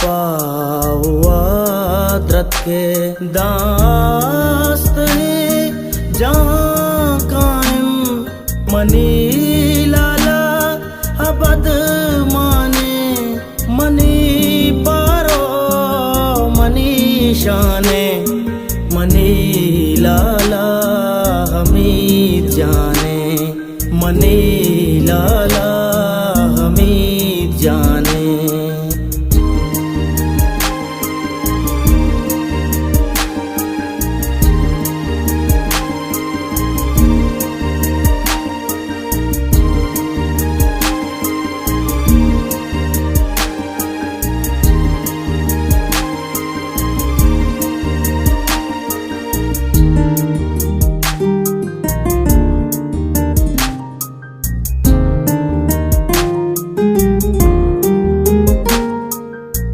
पावा द्रत के दास्त है जहाँ कायम मनी लाला अबद माने मनी पारो मनी शाने मनी लाला हमीद जाने मनी लाला हमीद जाने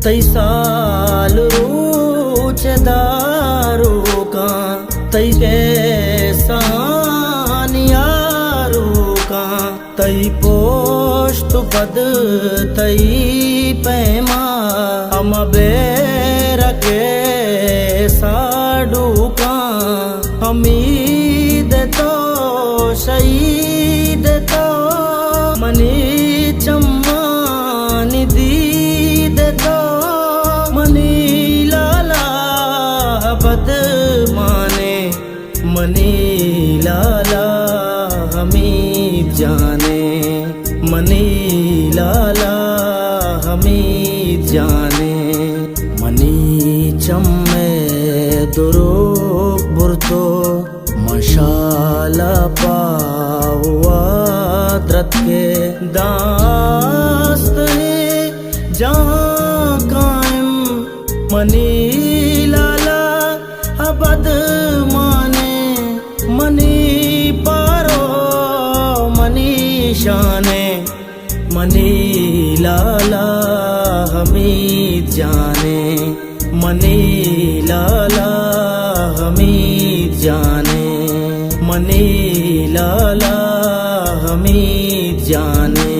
तई साल रोच दारू का तई सानियारू का तई पोष्ट पद तई पैमा हम बेर के साडू का हमीद तो शहीद तो मनी चम्मा निदीद तो मनी लाला बद माने मनी लाला हमीद जाने मनी लाला हमीद जाने मनी चम्मे दुरुक बुरतो मशाला पावा द्रत के दास्त है जहाँ कायम मनी लाला अबद माने मनी पारो मनी शाने मनी लाला हमीद जाने मनी लाला हमीद जाने मनी लाला हमीद जाने।